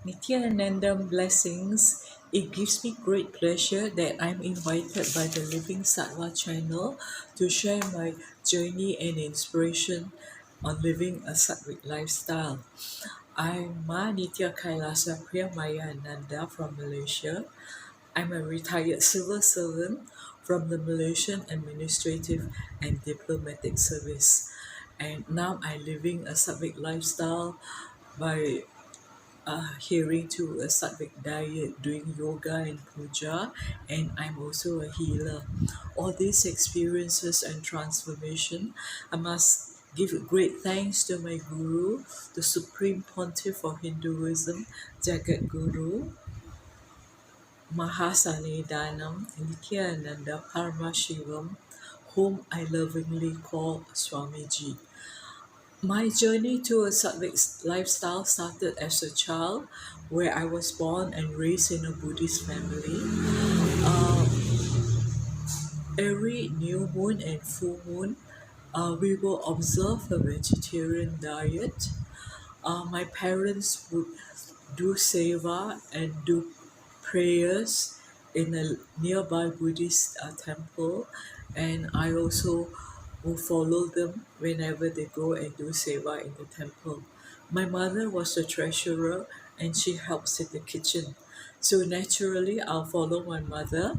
Nithya blessings. It gives me great pleasure that I'm invited by the Living Sattva channel to share my journey and inspiration on living a Sattvic lifestyle. I'm Ma Nithya Kailasapriyamayananda from Malaysia. I'm a retired civil servant from the Malaysian Administrative and Diplomatic Service. And now I'm living a Sattvic lifestyle by adhering to a Sattvic diet, doing yoga and puja, and I'm also a healer. All these experiences and transformation, I must give great thanks to my guru, the Supreme Pontiff of Hinduism, Jagat Guru, Mahasanidanam Nithyananda Paramashivam, whom I lovingly call Swamiji. My journey to a Sattvic lifestyle started as a child, where I was born and raised in a Buddhist family. Uh, every new moon and full moon, we will observe a vegetarian diet. My parents would do seva and do prayers in a nearby Buddhist temple, and I also will follow them whenever they go and do seva in the temple. My mother was the treasurer and she helps in the kitchen. So naturally, I'll follow my mother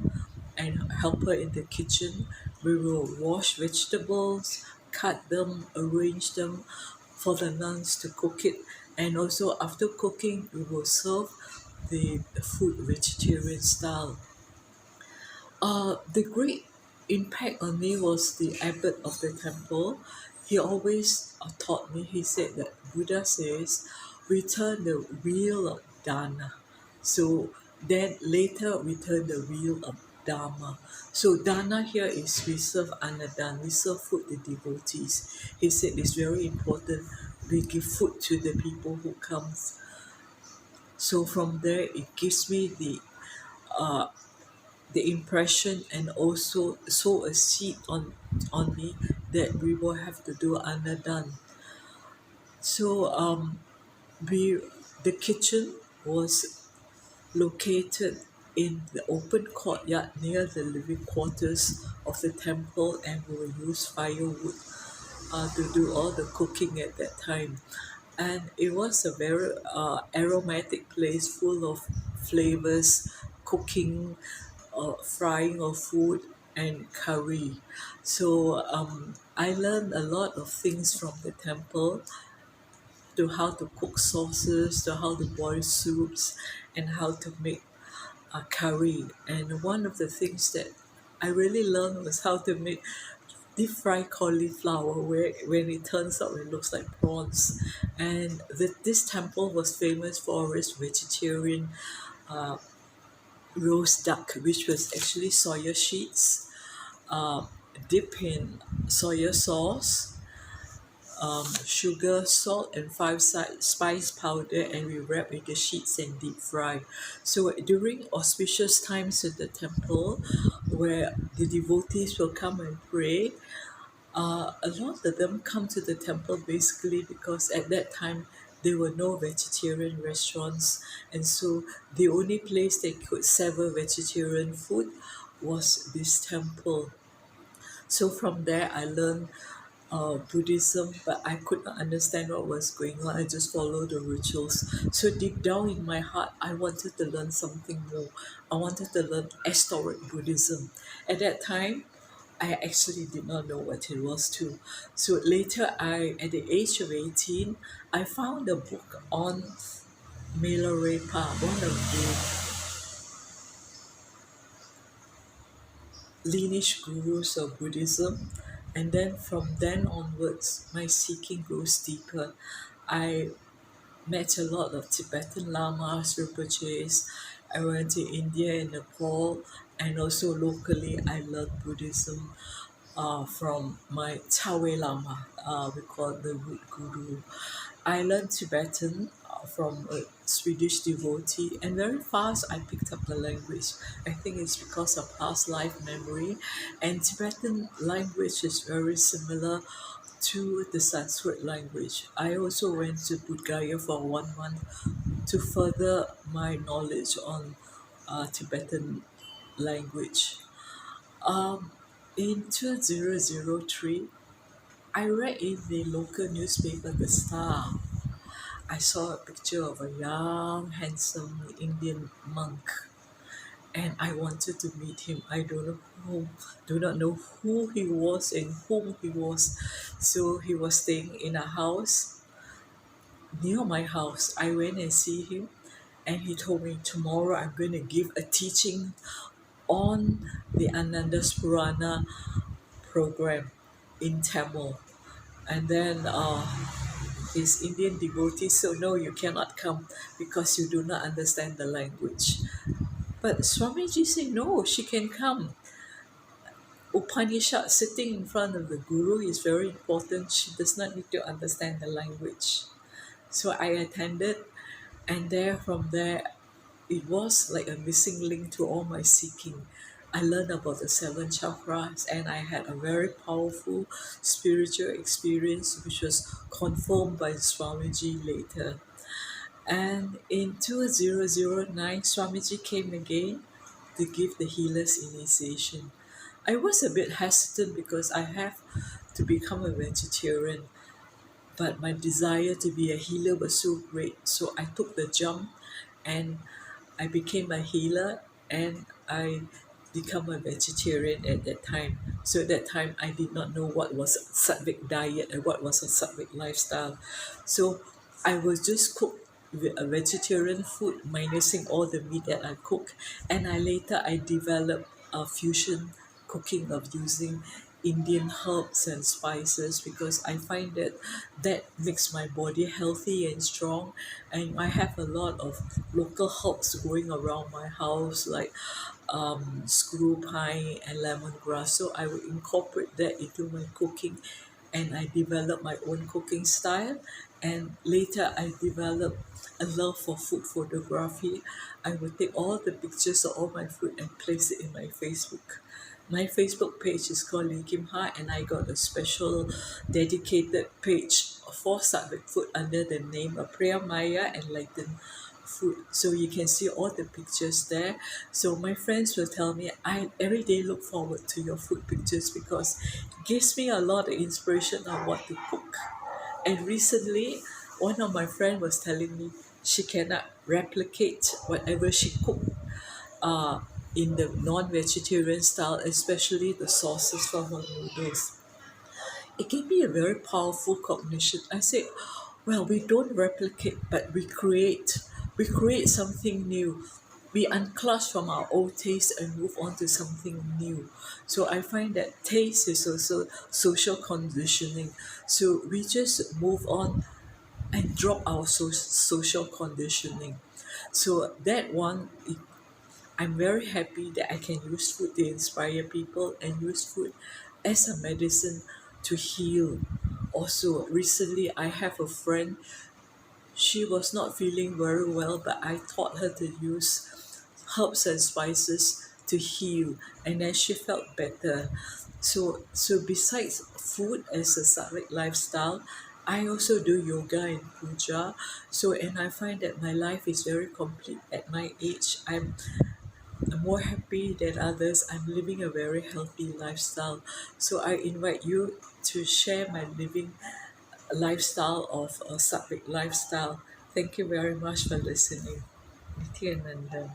and help her in the kitchen. We will wash vegetables, cut them, arrange them for the nuns to cook it. And also, after cooking, we will serve the food vegetarian style. The great impact on me was the abbot of the temple. He always taught me, he said that Buddha says, we turn the wheel of dana. So then later we turn the wheel of dharma. So dana here is we serve anadan, we serve food to devotees. He said it's very important we give food to the people who comes. So from there it gives me the impression and also sow a seed on me that we will have to do anadan. So we the kitchen was located in the open courtyard near the living quarters of the temple, and we will use firewood to do all the cooking at that time. And it was a very aromatic place full of flavors, cooking, frying of food, and curry. So I learned a lot of things from the temple, to how to cook sauces, to how to boil soups, and how to make curry. And one of the things that I really learned was how to make deep fried cauliflower, where when it turns out it looks like prawns. And this temple was famous for its vegetarian roast duck, which was actually soya sheets, uh, dipped in soya sauce, sugar, salt, and spice powder, and we wrap in the sheets and deep fry. So during auspicious times in the temple, where the devotees will come and pray, a lot of them come to the temple basically because at that time there were no vegetarian restaurants, and so the only place they could serve vegetarian food was this temple. So from there, I learned Buddhism, but I could not understand what was going on. I just followed the rituals. So deep down in my heart, I wanted to learn something more. I wanted to learn historic Buddhism. At that time, I actually did not know what it was too. So later, at the age of 18, I found a book on Milarepa, one of the lineage gurus of Buddhism. And then from then onwards, my seeking grows deeper. I met a lot of Tibetan lamas, Rinpoches. I went to India and Nepal, and also locally, I learned Buddhism from my Tawe Lama, we call it the root guru. I learned Tibetan from a Swedish devotee, and very fast I picked up the language. I think it's because of past life memory, and Tibetan language is very similar to the Sanskrit language. I also went to Bodh Gaya for 1 month to further my knowledge on Tibetan language. Um, in 2003, I read in the local newspaper, The Star, I saw a picture of a young, handsome Indian monk, and I wanted to meet him. I do not know who he was and whom he was. So he was staying in a house near my house. I went and see him, and he told me tomorrow I'm going to give a teaching on the Ananda's Purana program in Tamil. And then his Indian devotee, so no, you cannot come because you do not understand the language. But Swamiji said, no, she can come. Upanishad sitting in front of the guru is very important. She does not need to understand the language. So I attended, and from there, it was like a missing link to all my seeking. I learned about the seven chakras, and I had a very powerful spiritual experience, which was confirmed by Swamiji later. And in 2009, Swamiji came again to give the healer's initiation. I was a bit hesitant because I have to become a vegetarian, but my desire to be a healer was so great. So I took the jump, and I became a healer, and I become a vegetarian at that time. So at that time, I did not know what was Sattvic diet and what was a Sattvic lifestyle. So I was just cook a vegetarian food, minusing all the meat that I cook. And I developed a fusion cooking of using Indian herbs and spices because I find that that makes my body healthy and strong. And I have a lot of local herbs going around my house, like screw pine and lemongrass. So I will incorporate that into my cooking, and I developed my own cooking style. And later I developed a love for food photography. I would take all the pictures of all my food and place it in my Facebook. My Facebook page is called Lee Kim Ha, and I got a special dedicated page for Sattvic food under the name of Priyamaya Enlightened Food. So you can see all the pictures there. So my friends will tell me I every day look forward to your food pictures because it gives me a lot of inspiration on what to cook. And recently, one of my friends was telling me she cannot replicate whatever she cooked uh, in the non-vegetarian style, especially the sauces for her noodles. It gave me a very powerful cognition. I said, well, we don't replicate, but we create. We create something new. We unclash from our old taste and move on to something new. So I find that taste is also social conditioning. So we just move on and drop our social conditioning. So that one, I'm very happy that I can use food to inspire people and use food as a medicine to heal. Also, recently I have a friend, she was not feeling very well, but I taught her to use herbs and spices to heal, and then she felt better. So besides food as a Sattvic lifestyle, I also do yoga and puja. So and I find that my life is very complete at my age. I'm more happy than others. I'm living a very healthy lifestyle. So I invite you to share my living lifestyle of a Sattvic lifestyle. Thank you very much for listening. Nithya.